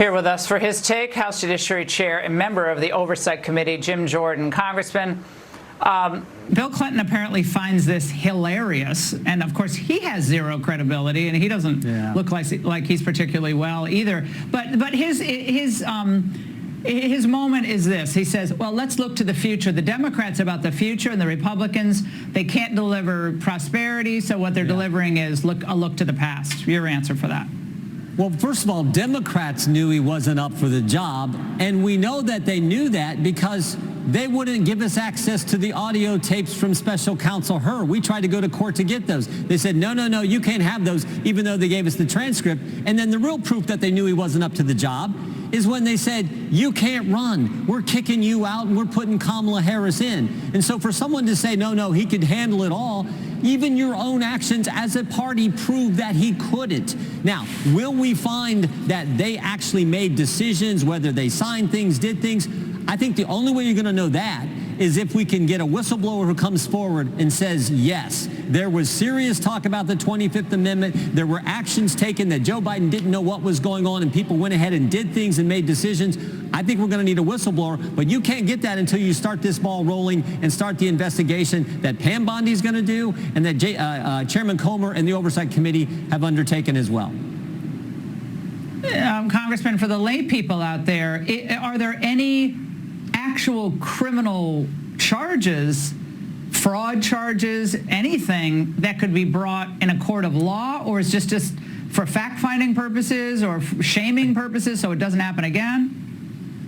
Here with us for his take, House Judiciary Chair and member of the Oversight Committee, Jim Jordan. Congressman, Bill Clinton apparently finds this hilarious, and of course he has zero credibility, and he doesn't look like he's particularly well either. But his moment is this. He says, well, let's look to the future. The Democrats about the future, and the Republicans, they can't deliver prosperity, so what they're delivering is a look to the past. Your answer for that? Well, first of all, Democrats knew he wasn't up for the job, and we know that they knew that because they wouldn't give us access to the audio tapes from Special Counsel Hur. We tried to go to court to get those. They said, no, you can't have those, even though they gave us the transcript. And then the real proof that they knew he wasn't up to the job is when they said, you can't run. We're kicking you out, and we're putting Kamala Harris in. And so for someone to say, no, he could handle it all, even your own actions as a party prove that he couldn't. Now, will we find that they actually made decisions, whether they signed things, did things? I think the only way you're going to know that is if we can get a whistleblower who comes forward and says, yes, there was serious talk about the 25th Amendment. There were actions taken that Joe Biden didn't know what was going on, and people went ahead and did things and made decisions. I think we're going to need a whistleblower, but you can't get that until you start this ball rolling and start the investigation that Pam Bondi's going to do and that Chairman Comer and the Oversight Committee have undertaken as well. Congressman, for the lay people out there, are there any actual criminal charges, fraud charges, anything that could be brought in a court of law, or is just for fact-finding purposes or shaming purposes so it doesn't happen again?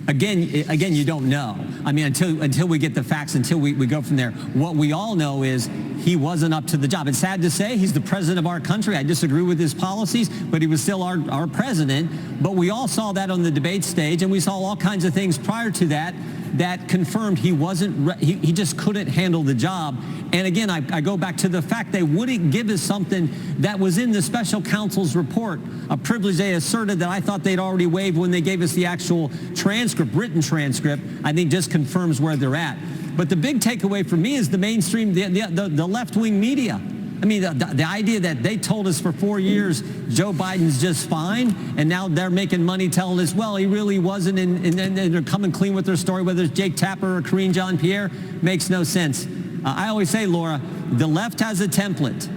Again, you don't know. I mean, until we get the facts, until we go from there. What we all know is he wasn't up to the job. It's sad to say he's the president of our country. I disagree with his policies, but he was still our president. But we all saw that on the debate stage, and we saw all kinds of things prior to that that confirmed he wasn't, he just couldn't handle the job. And again, I go back to the fact they wouldn't give us something that was in the special counsel's report, a privilege they asserted that I thought they'd already waived when they gave us the actual transcript, written transcript, I think just confirms where they're at. But the big takeaway for me is the mainstream, the left-wing media. I mean, the idea that they told us for 4 years Joe Biden's just fine, and now they're making money telling us, well, he really wasn't, and they're coming clean with their story, whether it's Jake Tapper or Karine Jean-Pierre, makes no sense. I always say, Laura, the left has a template.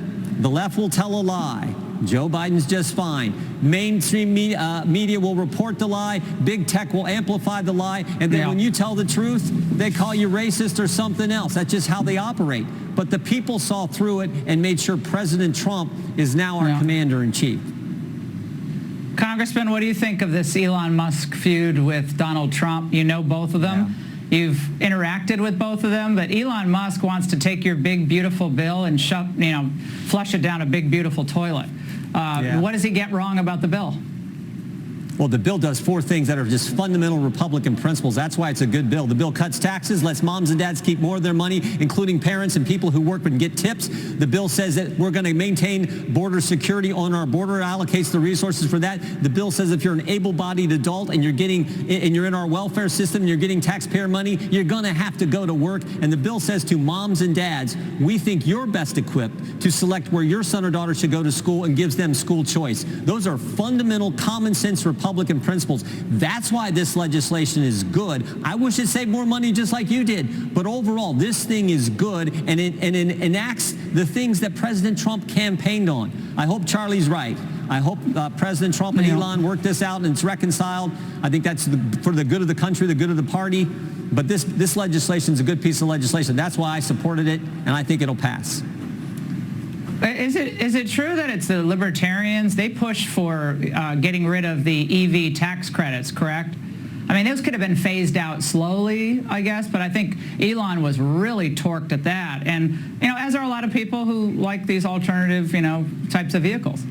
The left will tell a lie. Joe Biden's just fine. Mainstream media will report the lie. Big tech will amplify the lie. And then when you tell the truth, they call you racist or something else. That's just how they operate. But the people saw through it and made sure President Trump is now our commander-in-chief. Congressman, what do you think of this Elon Musk feud with Donald Trump? You know both of them. You've interacted with both of them, but Elon Musk wants to take your big, beautiful bill and flush it down a big, beautiful toilet. What does he get wrong about the bill? Well, the bill does 4 things that are just fundamental Republican principles. That's why it's a good bill. The bill cuts taxes, lets moms and dads keep more of their money, including parents and people who work and get tips. The bill says that we're going to maintain border security on our border, allocates the resources for that. The bill says if you're an able-bodied adult and you're in our welfare system and you're getting taxpayer money, you're going to have to go to work. And the bill says to moms and dads, we think you're best equipped to select where your son or daughter should go to school, and gives them school choice. Those are fundamental common sense Republican principles. That's why this legislation is good. I wish it saved more money just like you did. But overall, this thing is good, and it enacts the things that President Trump campaigned on. I hope Charlie's right. I hope President Trump and Elon work this out and it's reconciled. I think that's for the good of the country, the good of the party. But this legislation is a good piece of legislation. That's why I supported it, and I think it'll pass. Is it true that it's the libertarians, they push for getting rid of the EV tax credits, correct? I mean, those could have been phased out slowly, I guess, but I think Elon was really torqued at that. And, as are a lot of people who like these alternative, types of vehicles.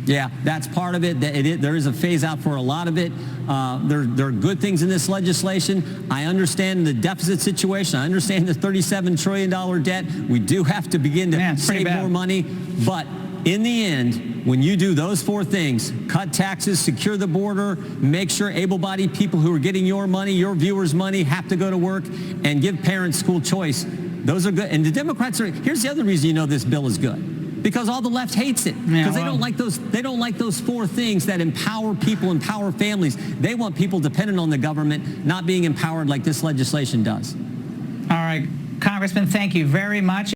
Yeah, that's part of it. There is a phase out for a lot of it. There are good things in this legislation. I understand the deficit situation. I understand the $37 trillion debt. We do have to begin to save more money. But in the end, when you do those 4 things, cut taxes, secure the border, make sure able-bodied people who are getting your money, your viewers' money, have to go to work, and give parents school choice, those are good. And the Democrats here's the other reason you know this bill is good. Because all the left hates it. Because they don't like those. They don't like those four things that empower people, empower families. They want people dependent on the government, not being empowered like this legislation does. All right, Congressman, thank you very much.